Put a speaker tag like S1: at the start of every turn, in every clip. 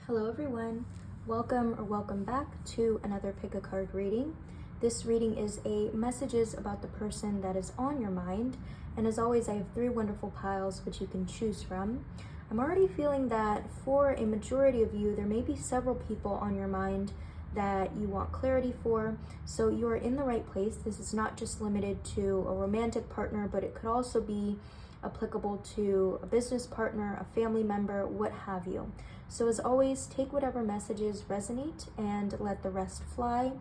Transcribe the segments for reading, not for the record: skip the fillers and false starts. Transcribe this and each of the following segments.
S1: Hello everyone, welcome back to another pick a card reading. This reading is a messages about the person that is on your mind, and as always I have 3 wonderful piles which you can choose from. I'm already feeling that for a majority of you there may be several people on your mind that you want clarity for, so you are in the right place. This is not just limited to a romantic partner, but it could also be applicable to a business partner, a family member, what have you. So as always, take whatever messages resonate and let the rest fly.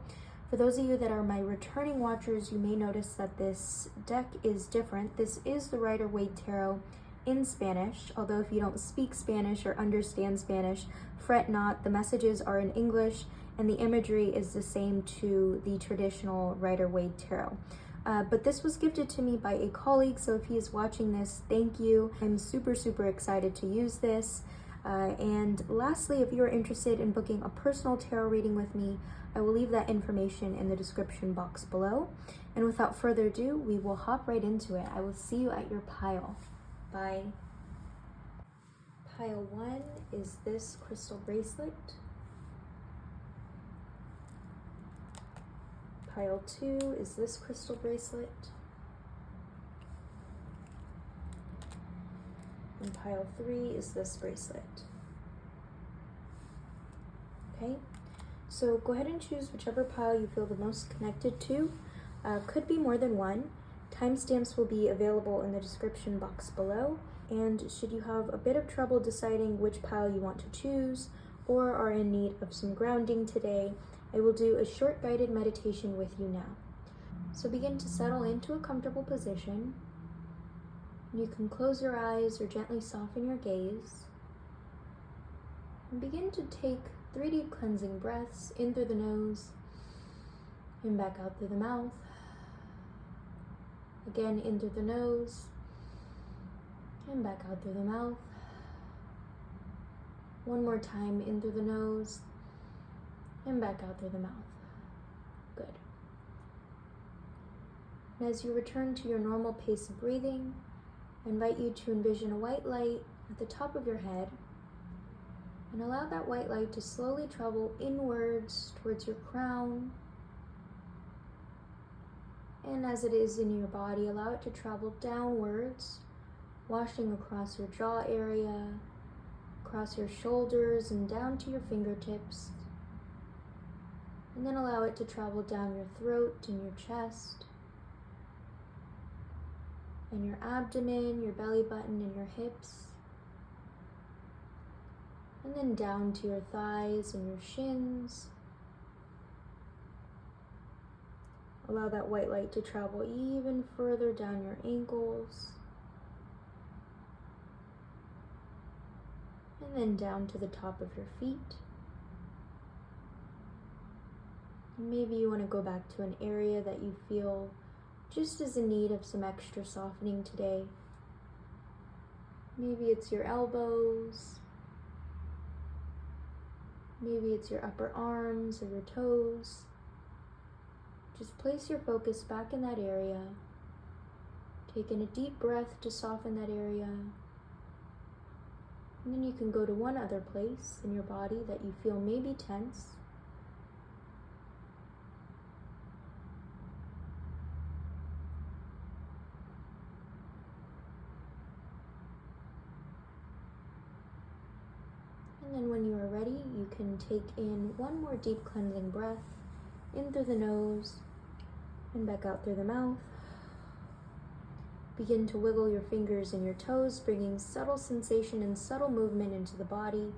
S1: For those of you that are my returning watchers, you may notice that this deck is different. This is the Rider-Waite Tarot in Spanish, although if you don't speak Spanish or understand Spanish, fret not. The messages are in English and the imagery is the same to the traditional Rider-Waite Tarot. But this was gifted to me by a colleague, so if he is watching this, thank you. I'm super excited to use this. And lastly, if you are interested in booking a personal tarot reading with me, I will leave that information in the description box below. And without further ado, we will hop right into it. I will see you at your pile. Bye. Pile 1 is this crystal bracelet. Pile 2 is this crystal bracelet. And pile 3 is this bracelet. Okay, so go ahead and choose whichever pile you feel the most connected to. Could be more than one. Timestamps will be available in the description box below. And should you have a bit of trouble deciding which pile you want to choose or are in need of some grounding today, I will do a short guided meditation with you now. So begin to settle into a comfortable position. You can close your eyes or gently soften your gaze. And begin to take 3 deep cleansing breaths in through the nose and back out through the mouth. Again, in through the nose and back out through the mouth. One more time, in through the nose and back out through the mouth. Good. And as you return to your normal pace of breathing, I invite you to envision a white light at the top of your head and allow that white light to slowly travel inwards towards your crown. And as it is in your body, allow it to travel downwards, washing across your jaw area, across your shoulders and down to your fingertips. And then allow it to travel down your throat and your chest, and your abdomen, your belly button, and your hips. And then down to your thighs and your shins. Allow that white light to travel even further down your ankles. And then down to the top of your feet. Maybe you want to go back to an area that you feel just is in need of some extra softening today. Maybe it's your elbows. Maybe it's your upper arms or your toes. Just place your focus back in that area. Take in a deep breath to soften that area. And then you can go to one other place in your body that you feel may be tense. And then when you are ready, you can take in one more deep cleansing breath, in through the nose and back out through the mouth. Begin to wiggle your fingers and your toes, bringing subtle sensation and subtle movement into the body.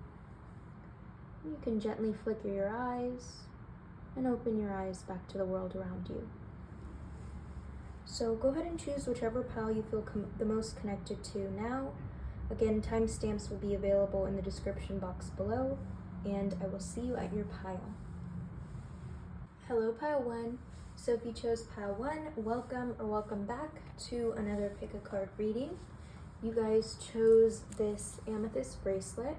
S1: You can gently flicker your eyes and open your eyes back to the world around you. So go ahead and choose whichever pile you feel the most connected to now. Again, timestamps will be available in the description box below, and I will see you at your pile. Hello, pile 1. So if you chose pile 1, welcome back to another pick a card reading. You guys chose this amethyst bracelet,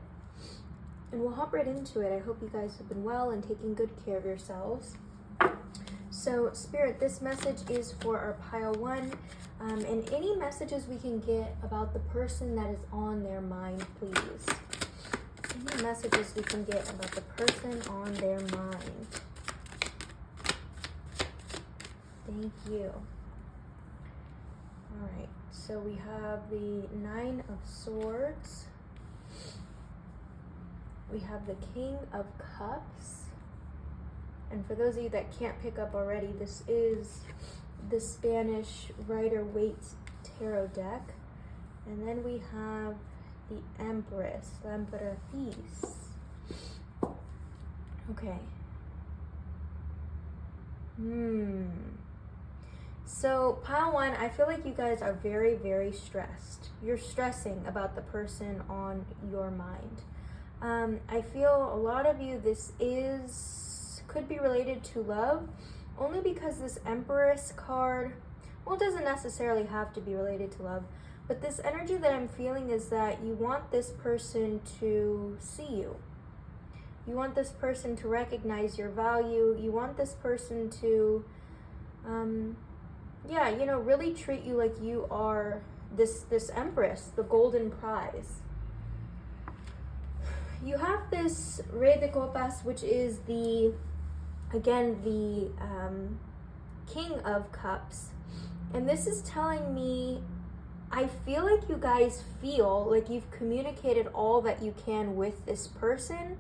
S1: and we'll hop right into it. I hope you guys have been well and taking good care of yourselves. So Spirit, this message is for our pile 1, and any messages we can get about the person that is on their mind, please. What messages we can get about the person on their mind? Thank you. All right, so we have the 9 of Swords. We have the King of Cups. And for those of you that can't pick up already, this is the Spanish Rider-Waite Tarot deck. And then we have the Empress, la Emperatriz. Okay. So, pile 1, I feel like you guys are very, very stressed. You're stressing about the person on your mind. I feel a lot of you, could be related to love, only because this Empress card, well, it doesn't necessarily have to be related to love, but this energy that I'm feeling is that you want this person to see you. You want this person to recognize your value. You want this person to, really treat you like you are this Empress, the golden prize. You have this Rey de Copas, which is the King of Cups. And this is telling me, I feel like you guys feel like you've communicated all that you can with this person.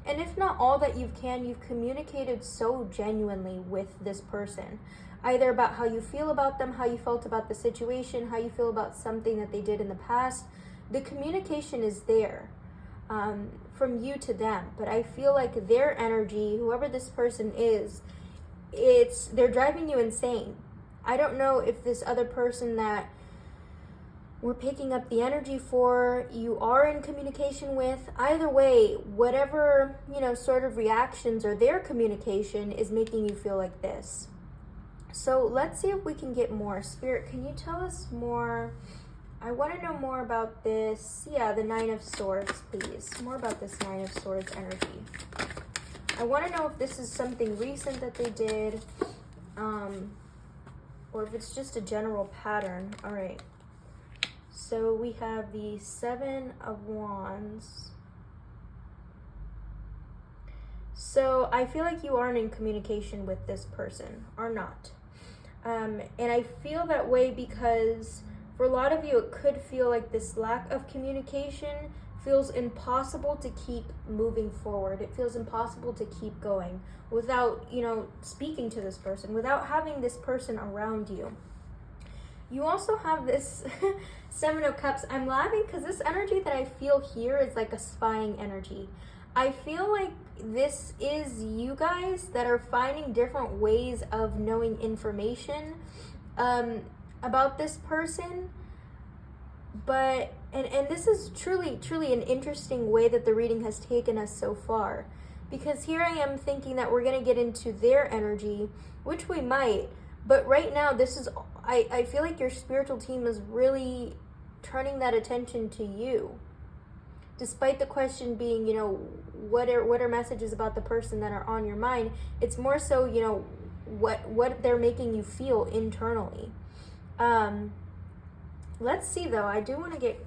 S1: And if not all that you've communicated so genuinely with this person. Either about how you feel about them, how you felt about the situation, how you feel about something that they did in the past. The communication is there from you to them. But I feel like their energy, whoever this person is, they're driving you insane. I don't know if this other person that we're picking up the energy for, you are in communication with. Either way, whatever, sort of reactions or their communication is making you feel like this. So let's see if we can get more. Spirit, can you tell us more? I want to know more about this. Yeah, the 9 of Swords, please. More about this 9 of Swords energy. I want to know if this is something recent that they did, or if it's just a general pattern. All right. So we have the 7 of Wands. So I feel like you aren't in communication with this person, or not. And I feel that way because for a lot of you, it could feel like this lack of communication feels impossible to keep moving forward. It feels impossible to keep going without, speaking to this person, without having this person around you. You also have this 7 of Cups. I'm laughing because this energy that I feel here is like a spying energy. I feel like this is you guys that are finding different ways of knowing information about this person. But, and this is truly an interesting way that the reading has taken us so far. Because here I am thinking that we're going to get into their energy, which we might. But right now, I feel like your spiritual team is really turning that attention to you. Despite the question being, what are messages about the person that are on your mind, it's more so, what they're making you feel internally. Let's see, though. I do want to get,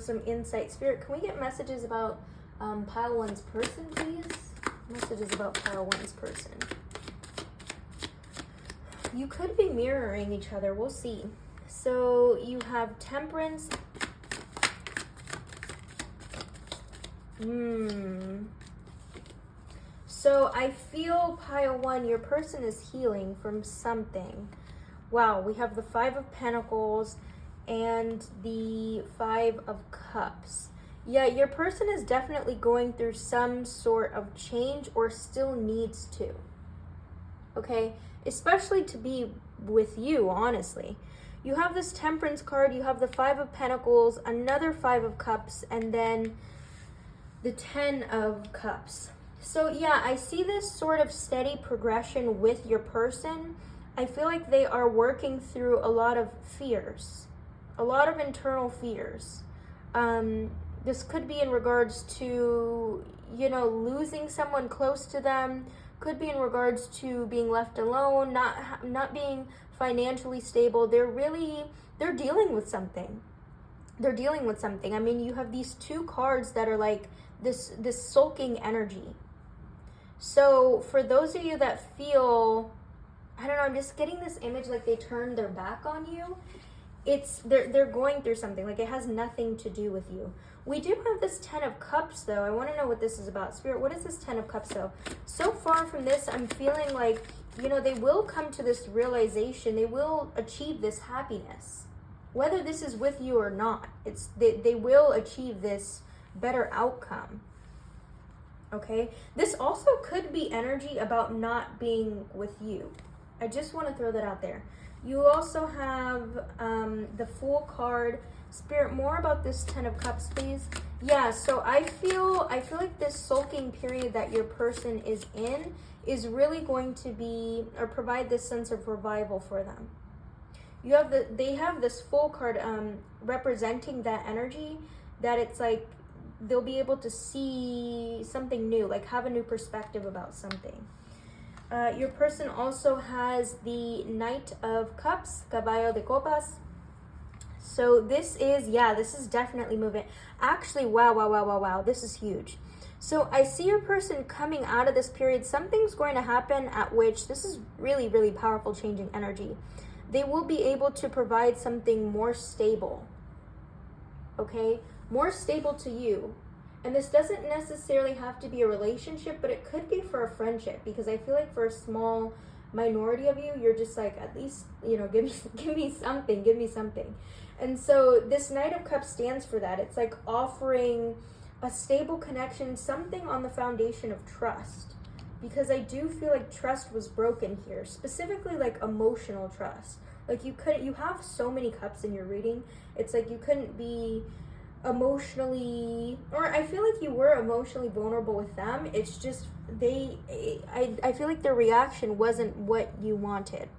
S1: some insight. Spirit, can we get messages about pile 1's person, please? Messages about pile 1's person. You could be mirroring each other. We'll see. So you have Temperance. So I feel, pile 1, your person is healing from something. Wow, we have the 5 of Pentacles and the 5 of Cups. Yeah, your person is definitely going through some sort of change or still needs to. Okay? Especially to be with you, honestly. You have this Temperance card, you have the 5 of Pentacles, another 5 of Cups, and then the 10 of Cups. So yeah, I see this sort of steady progression with your person. I feel like they are working through a lot of fears, a lot of internal fears. This could be in regards to, losing someone close to them. Could be in regards to being left alone, not being financially stable. They're dealing with something. I mean, you have these 2 cards that are like this sulking energy. So for those of you that feel, I don't know, I'm just getting this image like they turned their back on you. They're going through something, like it has nothing to do with you. We do have this 10 of Cups though. I want to know what this is about. Spirit, what is this 10 of Cups though? So far from this, I'm feeling like, you know, they will come to this realization. They will achieve this happiness. Whether this is with you or not, they will achieve this better outcome. Okay? This also could be energy about not being with you. I just want to throw that out there. You also have the Fool card. Spirit, more about this 10 of Cups, please. Yeah, so I feel like this sulking period that your person is in is really going to be, or provide this sense of revival for them. They have this Fool card representing that energy, that it's like they'll be able to see something new, like have a new perspective about something. Your person also has the Knight of Cups, Caballo de Copas. So this is definitely moving. Actually, wow, this is huge. So I see your person coming out of this period. Something's going to happen at which, this is really, really powerful changing energy. They will be able to provide something more stable. Okay? More stable to you. And this doesn't necessarily have to be a relationship, but it could be for a friendship, because I feel like for a small minority of you, you're just like, at least, you know, give me something. And so this Knight of Cups stands for that. It's like offering a stable connection, something on the foundation of trust, because I do feel like trust was broken here, specifically like emotional trust. Like you have so many cups in your reading. It's like you couldn't be emotionally, or I feel like you were emotionally vulnerable with them. It's just I feel like their reaction wasn't what you wanted.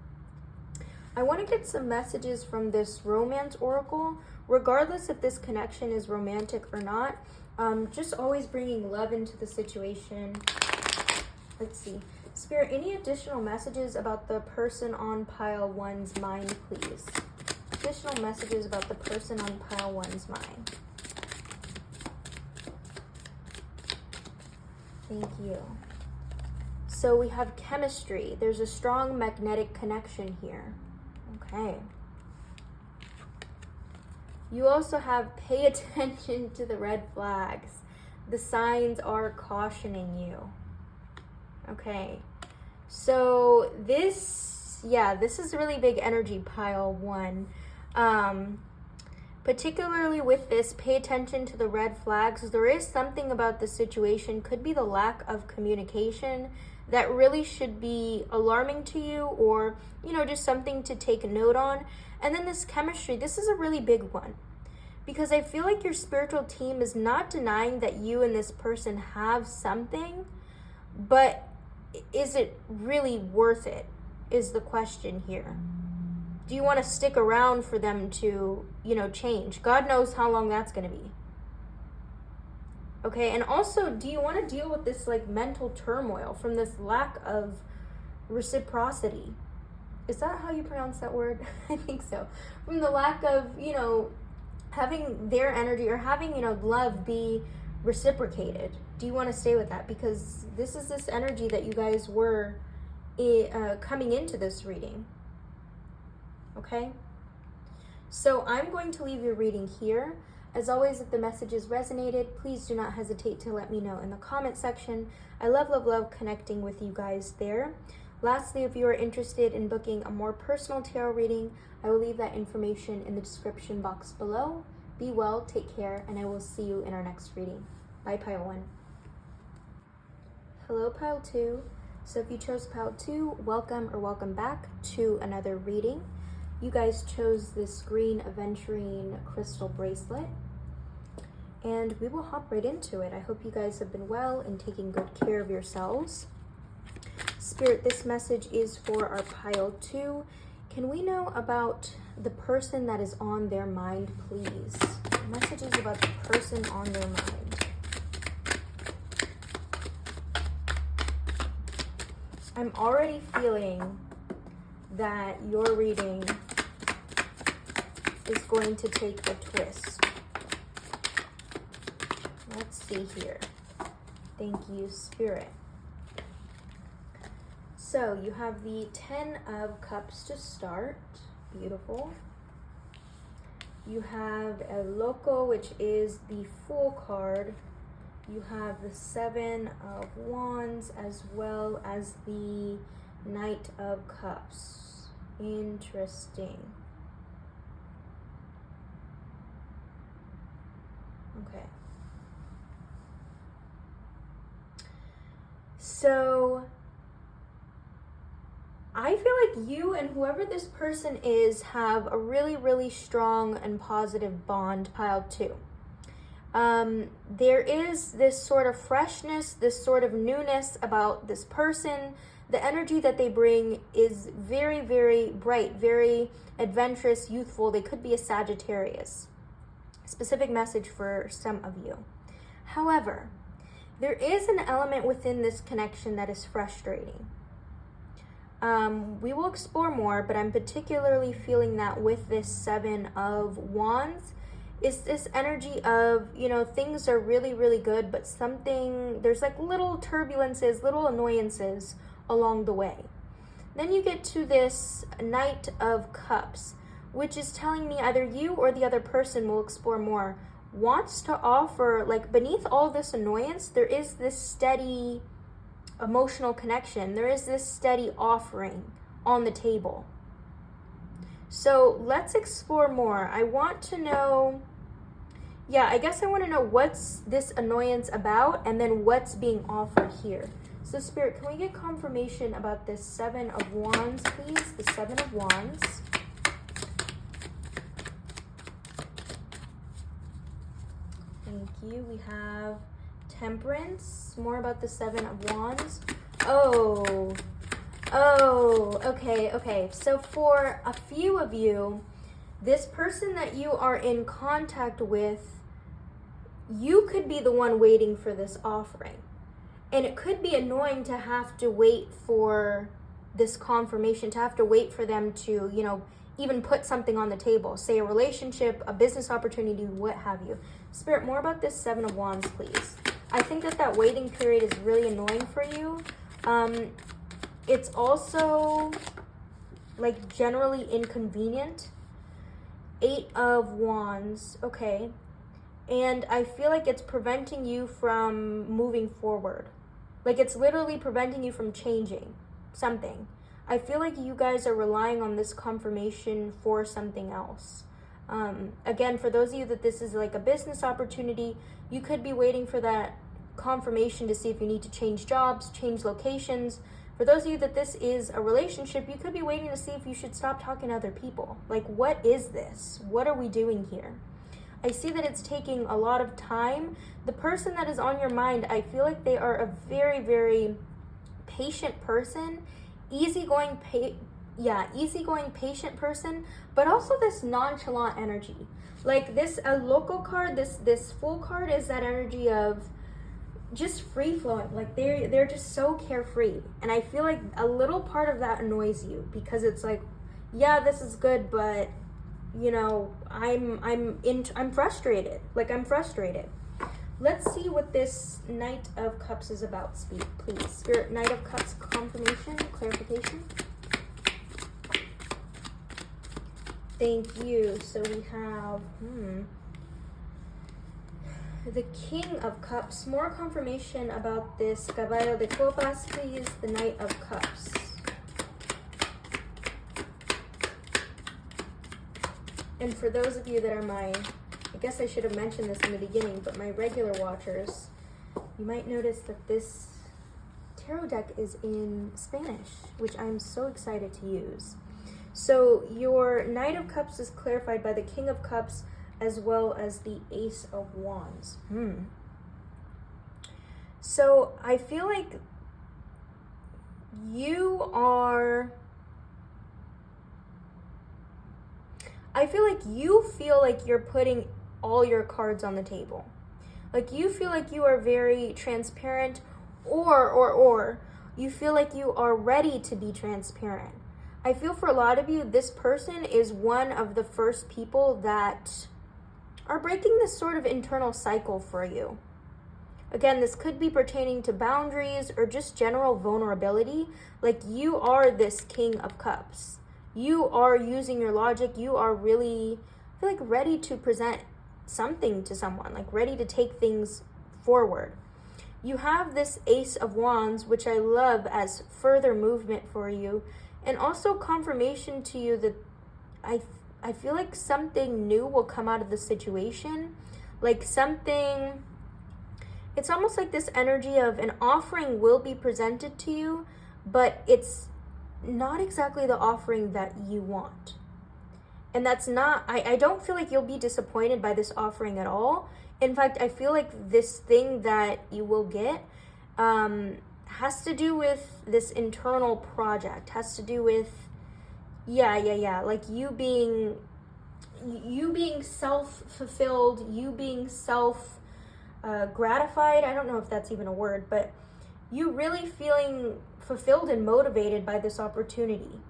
S1: I want to get some messages from this Romance Oracle, regardless if this connection is romantic or not. Just always bringing love into the situation. Let's see. Spirit, any additional messages about the person on pile 1's mind, please? Additional messages about the person on pile 1's mind. Thank you. So we have chemistry. There's a strong magnetic connection here. Okay. You also have pay attention to the red flags. The signs are cautioning you. Okay. So this is really big energy, pile 1. Particularly with this, pay attention to the red flags. There is something about the situation, could be the lack of communication, that really should be alarming to you, or, you know, just something to take a note on. And then this chemistry, this is a really big one, because I feel like your spiritual team is not denying that you and this person have something, but is it really worth it, is the question here. Do you want to stick around for them to, you know, change? God knows how long that's going to be. Okay, and also, do you want to deal with this, like, mental turmoil from this lack of reciprocity? Is that how you pronounce that word? I think so. From the lack of, you know, having their energy, or having, you know, love be reciprocated. Do you want to stay with that? Because this is this energy that you guys were coming into this reading. Okay? So I'm going to leave your reading here. As always, if the messages resonated, please do not hesitate to let me know in the comment section. I love connecting with you guys there. Lastly, if you are interested in booking a more personal tarot reading, I will leave that information in the description box below. Be well, take care, and I will see you in our next reading. Bye, Pile 1. Hello, Pile 2. So if you chose Pile 2, welcome back to another reading. You guys chose this green aventurine crystal bracelet, and we will hop right into it. I hope you guys have been well and taking good care of yourselves. Spirit, this message is for our Pile 2. Can we know about the person that is on their mind, please? Messages about the person on their mind. I'm already feeling that your reading is going to take a twist. Let's see here. Thank you, Spirit. So you have the 10 of Cups to start. Beautiful. You have El Loco, which is the Fool card. You have the 7 of Wands as well as the Knight of Cups. Interesting. Okay. So I feel like you and whoever this person is have a really, really strong and positive bond, pile 2. There is this sort of freshness, this sort of newness about this person. The energy that they bring is very, very bright, very adventurous, youthful. They could be a Sagittarius. Specific message for some of you. However, there is an element within this connection that is frustrating. We will explore more, but I'm particularly feeling that with this 7 of Wands is this energy of, you know, things are really, really good, but there's like little turbulences, little annoyances along the way. Then you get to this Knight of Cups, which is telling me either you or the other person, will explore more, wants to offer, like beneath all this annoyance, there is this steady emotional connection. There is this steady offering on the table. So let's explore more. I want to know, I guess I want to know what's this annoyance about and then what's being offered here. So Spirit, can we get confirmation about this 7 of Wands, please? The 7 of Wands. Thank you. We have Temperance. More about the 7 of Wands. Oh, okay. So for a few of you, this person that you are in contact with, you could be the one waiting for this offering. And it could be annoying to have to wait for this confirmation, to have to wait for them to, you know, even put something on the table, say a relationship, a business opportunity, what have you. Spirit, more about this 7 of Wands, please. I think that waiting period is really annoying for you. It's also like generally inconvenient. 8 of Wands, okay. And I feel like it's preventing you from moving forward. Like it's literally preventing you from changing something. I feel like you guys are relying on this confirmation for something else. Again, for those of you that this is like a business opportunity, you could be waiting for that confirmation to see if you need to change jobs, change locations. For those of you that this is a relationship, you could be waiting to see if you should stop talking to other people. Like, what is this? What are we doing here? I see that it's taking a lot of time. The person that is on your mind, I feel like they are a very, very patient person, easygoing, patient person, but also this nonchalant energy. Like this local card, this Fool card is that energy of just free flowing. Like they're just so carefree. And I feel like a little part of that annoys you because it's like, yeah, this is good, but you know, I'm frustrated. Like I'm frustrated. Let's see what this Knight of Cups is about, please. Spirit, Knight of Cups, confirmation, clarification. Thank you. So we have, the King of Cups. More confirmation about this Caballo de Copas, please. The Knight of Cups. And for those of you that are I guess I should have mentioned this in the beginning, but my regular watchers, you might notice that this tarot deck is in Spanish, which I'm so excited to use. So your Knight of Cups is clarified by the King of Cups as well as the Ace of Wands. So I feel like you feel like you're putting all your cards on the table. Like you feel like you are very transparent, or you feel like you are ready to be transparent. I feel for a lot of you, this person is one of the first people that are breaking this sort of internal cycle for you. Again, this could be pertaining to boundaries or just general vulnerability. Like, you are this King of Cups. You are using your logic. You are really, I feel like, ready to present something to someone, like ready to take things forward. You have this Ace of Wands, which I love as further movement for you, and also confirmation to you that I feel like something new will come out of the situation. Like something, it's almost like this energy of an offering will be presented to you, but it's not exactly the offering that you want. And that's not, I don't feel like you'll be disappointed by this offering at all. In fact, I feel like this thing that you will get has to do with this internal project, has to do with, like you being self-fulfilled, you being gratified. I don't know if that's even a word, but you really feeling fulfilled and motivated by this opportunity.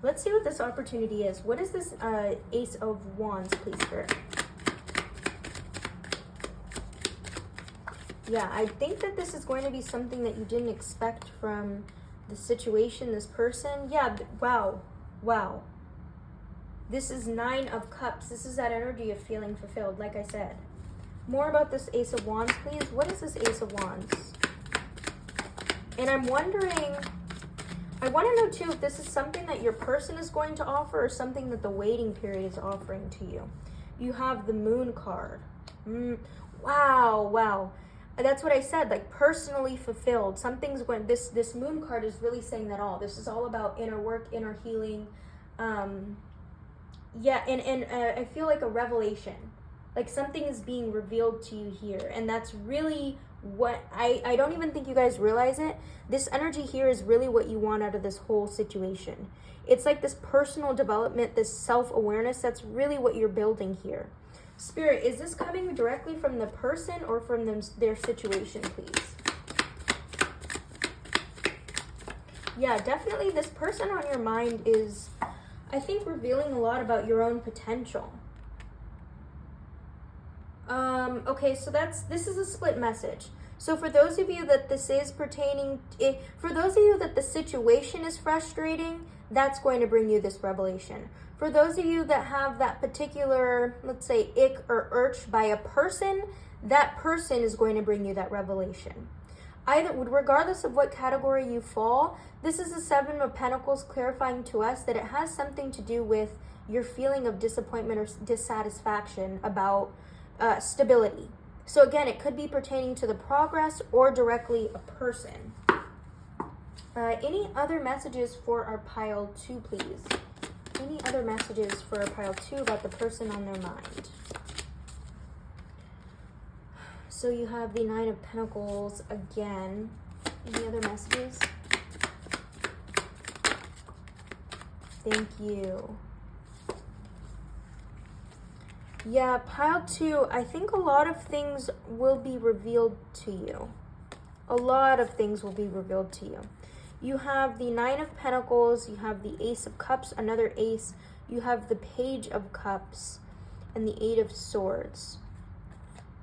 S1: Let's see what this opportunity is. What is this Ace of Wands, please, Spirit? Yeah, I think that this is going to be something that you didn't expect from the situation, this person. Yeah, wow. This is 9 of Cups. This is that energy of feeling fulfilled, like I said. More about this Ace of Wands, please. What is this Ace of Wands? And I'm wondering, I want to know too if this is something that your person is going to offer or something that the waiting period is offering to you. You have the Moon card. Wow. That's what I said, like personally fulfilled. Something's going, this Moon card is really saying that all. This is all about inner work, inner healing. And I feel like a revelation. Like something is being revealed to you here. And that's really what, I don't even think you guys realize it. This energy here is really what you want out of this whole situation. It's like this personal development, this self-awareness. That's really what you're building here. Spirit, is this coming directly from the person or from their situation, please? Yeah, definitely this person on your mind is, I think, revealing a lot about your own potential. Okay, so this is a split message. So for those of you that this is pertaining, for those of you that the situation is frustrating, that's going to bring you this revelation. For those of you that have that particular, let's say, ick or urge by a person, that person is going to bring you that revelation. Regardless of what category you fall, this is the 7 of Pentacles clarifying to us that it has something to do with your feeling of disappointment or dissatisfaction about stability. So again, it could be pertaining to the progress or directly a person. Any other messages for our pile 2, please? Any other messages for our pile 2 about the person on their mind? So you have the 9 of Pentacles again. Any other messages? Thank you. Yeah, pile 2, I think a lot of things will be revealed to you. A lot of things will be revealed to you. You have the 9 of Pentacles, you have the Ace of Cups, another Ace, you have the Page of Cups, and the 8 of Swords.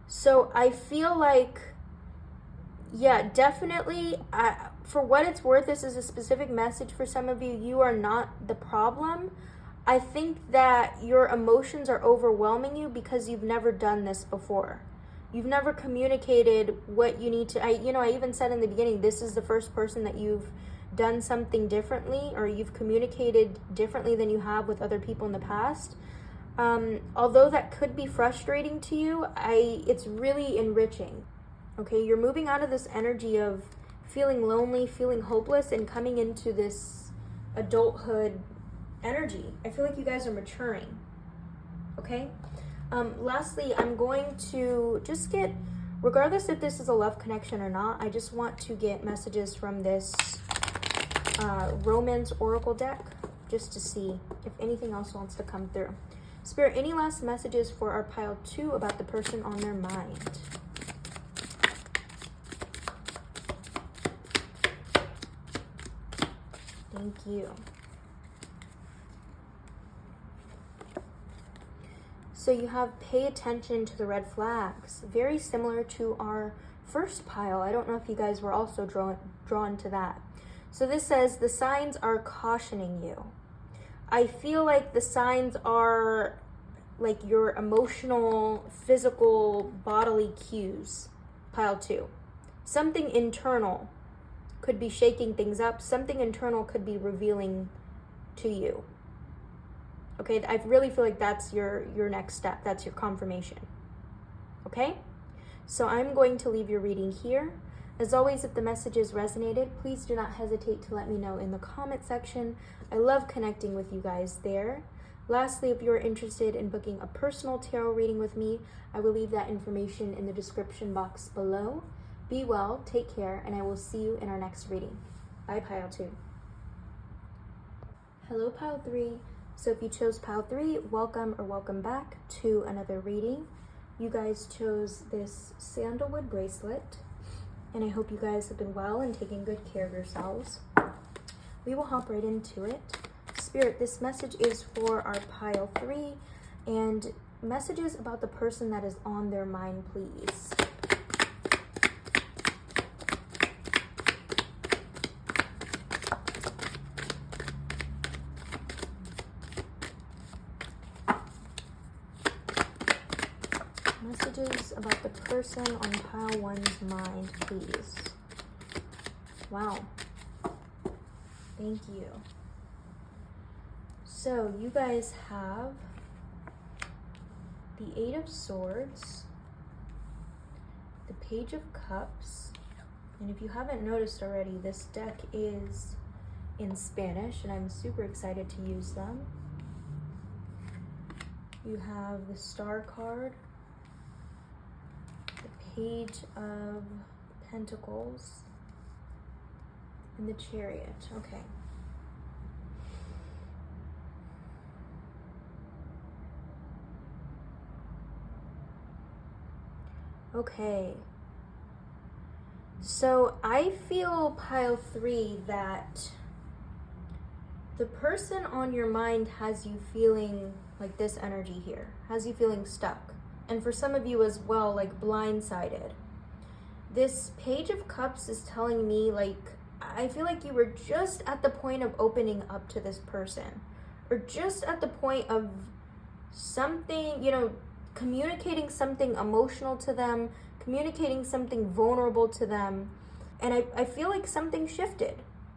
S1: So I feel like, yeah, definitely, for what it's worth, this is a specific message for some of you. You are not the problem. I think that your emotions are overwhelming you because you've never done this before. You've never communicated what you need to. I even said in the beginning, this is the first person that you've done something differently, or you've communicated differently than you have with other people in the past. Although that could be frustrating to you, it's really enriching. Okay, you're moving out of this energy of feeling lonely, feeling hopeless, and coming into this adulthood energy. I feel like you guys are maturing. Okay? Lastly, I'm going to just get, regardless if this is a love connection or not, I just want to get messages from this Romance Oracle deck, just to see if anything else wants to come through. Spirit, any last messages for our pile 2 about the person on their mind? Thank you. So you have pay attention to the red flags, very similar to our first pile. I don't know if you guys were also drawn to that. So this says the signs are cautioning you. I feel like the signs are like your emotional, physical, bodily cues. Pile 2. Something internal could be shaking things up. Something internal could be revealing to you. Okay, I really feel like that's your next step. That's your confirmation. Okay? So I'm going to leave your reading here. As always, if the messages resonated, please do not hesitate to let me know in the comment section. I love connecting with you guys there. Lastly, if you're interested in booking a personal tarot reading with me, I will leave that information in the description box below. Be well, take care, and I will see you in our next reading. Bye, Pile 2. Hello, Pile 3. So if you chose Pile 3, welcome or welcome back to another reading. You guys chose this sandalwood bracelet, and I hope you guys have been well and taking good care of yourselves. We will hop right into it. Spirit, this message is for our Pile 3, and messages about the person that is on their mind, please. Messages about the person on Pile 1's mind, please. Wow. Thank you. So you guys have the 8 of Swords, the Page of Cups, and if you haven't noticed already, this deck is in Spanish, and I'm super excited to use them. You have the Star card, the Page of Pentacles, and the Chariot. Okay. Okay, so I feel Pile 3 that the person on your mind has you feeling like this energy here, has you feeling stuck. And for some of you as well, like blindsided. This Page of Cups is telling me like, I feel like you were just at the point of opening up to this person, or just at the point of something, you know, communicating something emotional to them, communicating something vulnerable to them. And I feel like something shifted,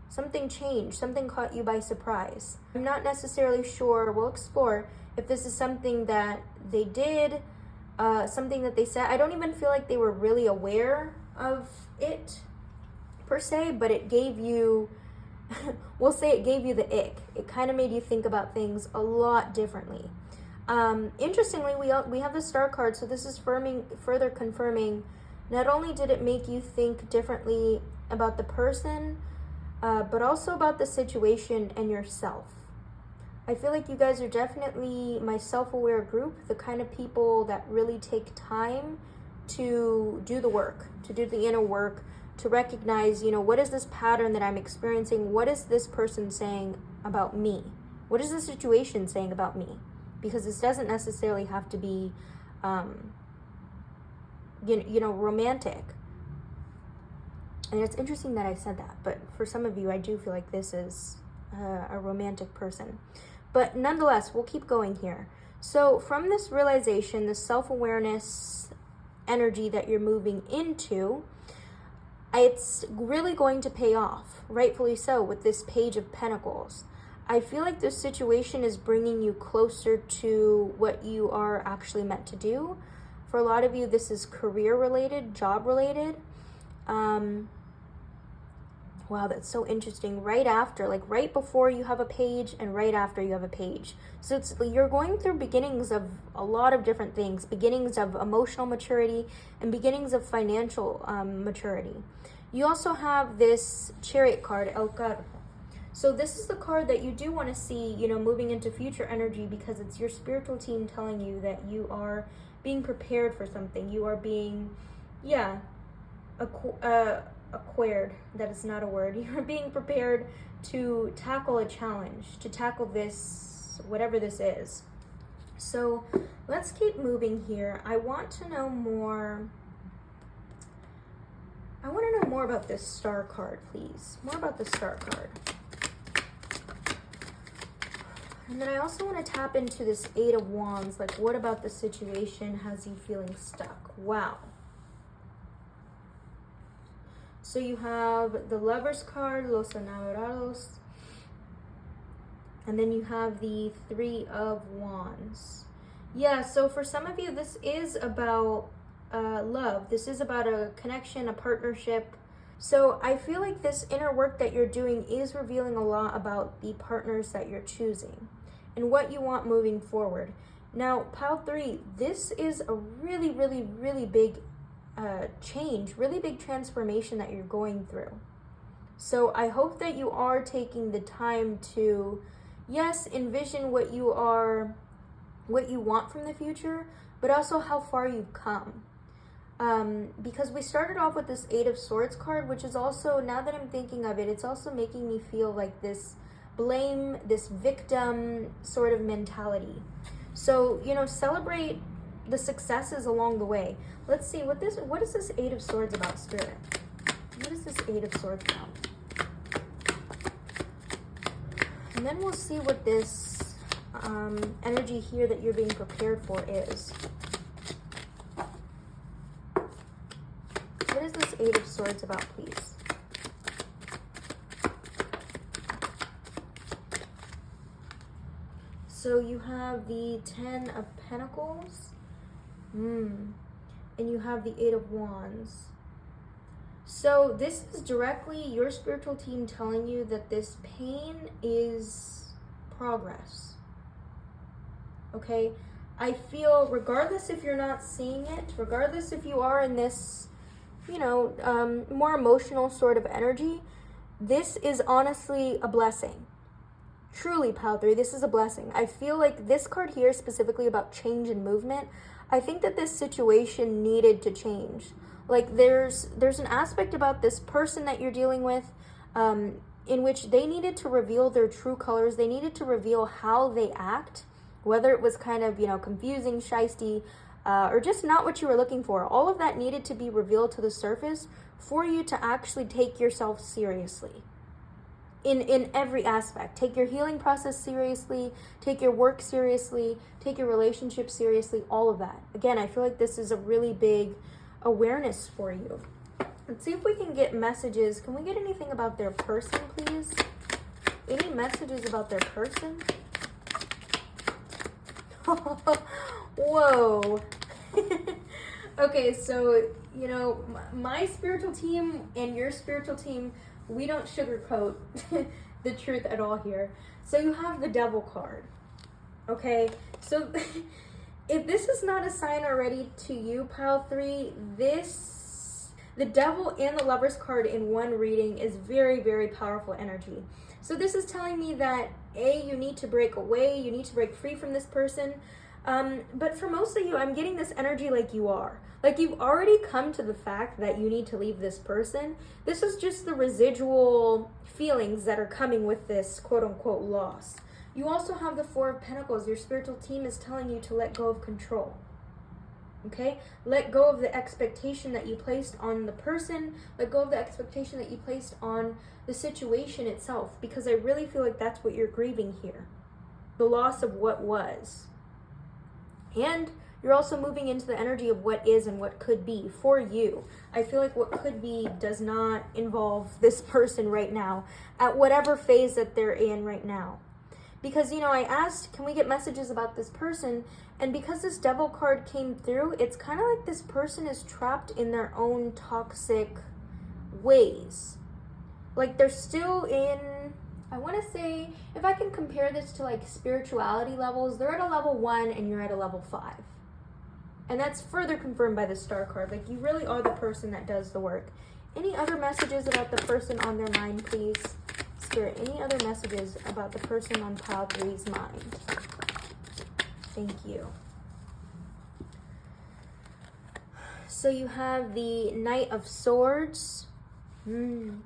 S1: something changed, something caught you by surprise. I'm not necessarily sure, we'll explore if this is something that they did, something that they said. I don't even feel like they were really aware of it per se, but it gave you, we'll say it gave you the ick. It kind of made you think about things a lot differently. Interestingly, we have the Star card, so this is further confirming not only did it make you think differently about the person, but also about the situation and yourself. I feel like you guys are definitely my self-aware group, the kind of people that really take time to do the work, to do the inner work, to recognize, you know, what is this pattern that I'm experiencing? What is this person saying about me? What is the situation saying about me? Because this doesn't necessarily have to be, you know, romantic. And it's interesting that I said that, but for some of you, I do feel like this is a romantic person. But nonetheless, we'll keep going here. So from this realization, the self-awareness energy that you're moving into, it's really going to pay off, rightfully so, with this Page of Pentacles. I feel like this situation is bringing you closer to what you are actually meant to do. For a lot of you, this is career related, job related. Wow, that's so interesting. Right after, like right before you have a page and right after you have a page. So it's, you're going through beginnings of a lot of different things, beginnings of emotional maturity and beginnings of financial maturity. You also have this Chariot card, El Carro. So this is the card that you do want to see, you know, moving into future energy, because it's your spiritual team telling you that you are being prepared for something. You are being, acquired. That is not a word. You're being prepared to tackle a challenge, to tackle this, whatever this is. So let's keep moving here. I want to know more. I want to know more about this Star card, please. More about the Star card. And then I also want to tap into this Eight of Wands. Like, what about the situation has you feeling stuck? Wow. So you have the Lovers card, Los Enamorados. And then you have the Three of Wands. Yeah, so for some of you, this is about love. This is about a connection, a partnership. So I feel like this inner work that you're doing is revealing a lot about the partners that you're choosing and what you want moving forward. Now, Pile 3, this is a really, really, really big change, really big transformation that you're going through. So I hope that you are taking the time to, yes, envision what you want from the future, but also how far you've come. Because we started off with this Eight of Swords card, which is also, now that I'm thinking of it, it's also making me feel like this blame, this victim sort of mentality. So, you know, celebrate the successes along the way. Let's see, what is this Eight of Swords about, Spirit? What is this Eight of Swords about? And then we'll see what this energy here that you're being prepared for is. What is this Eight of Swords about, please? So you have the Ten of Pentacles. And you have the Eight of Wands. So this is directly your spiritual team telling you that this pain is progress. Okay? I feel, regardless if you're not seeing it, regardless if you are in this, you know, more emotional sort of energy, this is honestly a blessing. Truly, Pile 3, this is a blessing. I feel like this card here, specifically about change and movement, I think that this situation needed to change. Like, there's an aspect about this person that you're dealing with in which they needed to reveal their true colors. They needed to reveal how they act, whether it was kind of, you know, confusing, shysty, or just not what you were looking for. All of that needed to be revealed to the surface for you to actually take yourself seriously. In every aspect. Take your healing process seriously, take your work seriously, take your relationship seriously, all of that. Again, I feel like this is a really big awareness for you. Let's see if we can get messages. Can we get anything about their person, please? Any messages about their person? Whoa. Okay, so, you know, my spiritual team and your spiritual team, we don't sugarcoat the truth at all here. So you have the Devil card. Okay, so if this is not a sign already to you, Pile 3, the Devil and the Lovers card in one reading is very, very powerful energy. So this is telling me that, A, you need to break away, you need to break free from this person. But for most of you, I'm getting this energy like you are. Like, you've already come to the fact that you need to leave this person. This is just the residual feelings that are coming with this quote-unquote loss. You also have the Four of Pentacles. Your spiritual team is telling you to let go of control. Okay? Let go of the expectation that you placed on the person. Let go of the expectation that you placed on the situation itself. Because I really feel like that's what you're grieving here. The loss of what was. And you're also moving into the energy of what is and what could be for you. I feel like what could be does not involve this person right now, at whatever phase that they're in right now. Because, you know, I asked, can we get messages about this person? And because this Devil card came through, it's kind of like this person is trapped in their own toxic ways. Like, they're still in, I want to say, if I can compare this to like spirituality levels, they're at a level 1 and you're at a level 5. And that's further confirmed by the Star card. Like, you really are the person that does the work. Any other messages about the person on their mind, please? Spirit, any other messages about the person on Pile 3's mind? Thank you. So you have the Knight of Swords. You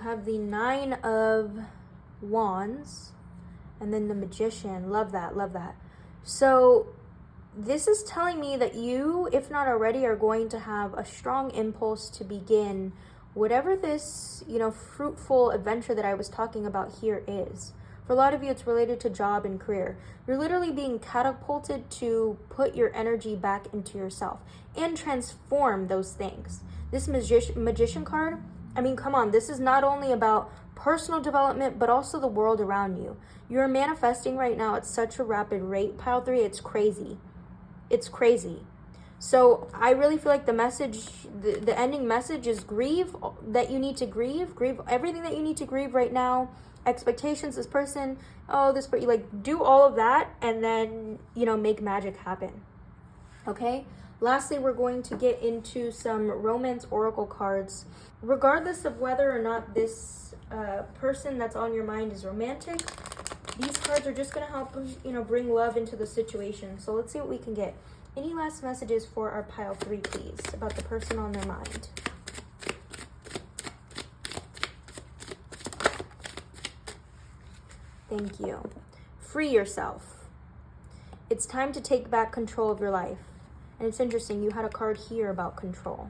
S1: have the Nine of Wands. And then the Magician. Love that, love that. So this is telling me that you, if not already, are going to have a strong impulse to begin whatever this, fruitful adventure that I was talking about here is. For a lot of you, it's related to job and career. You're literally being catapulted to put your energy back into yourself and transform those things. This magician card, I mean, come on, this is not only about personal development, but also the world around you. You're manifesting right now at such a rapid rate, pile 3, it's crazy. It's crazy. So I really feel like the message, the ending message is grieve that you need to grieve everything that you need to grieve right now. Expectations, this person, do all of that and then, make magic happen. Okay? Lastly, we're going to get into some romance oracle cards. Regardless of whether or not this person that's on your mind is romantic, these cards are just going to help, bring love into the situation. So let's see what we can get. Any last messages for our pile 3, please, about the person on their mind? Thank you. Free yourself. It's time to take back control of your life. And it's interesting, you had a card here about control.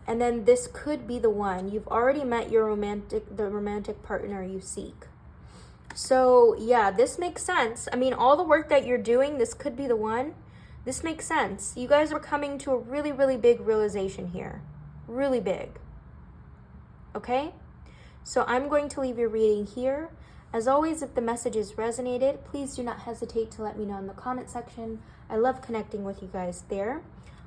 S1: And then this could be the one. You've already met the romantic partner you seek. So yeah, this makes sense. I mean, all the work that you're doing, this could be the one. This makes sense. You guys are coming to a really, really big realization here. Really big. Okay? So I'm going to leave your reading here. As always, if the messages resonated, please do not hesitate to let me know in the comment section. I love connecting with you guys there.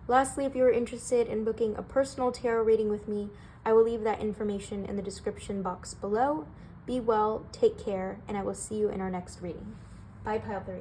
S1: Lastly, if you're interested in booking a personal tarot reading with me, I will leave that information in the description box below. Be well, take care, and I will see you in our next reading. Bye, pile 3.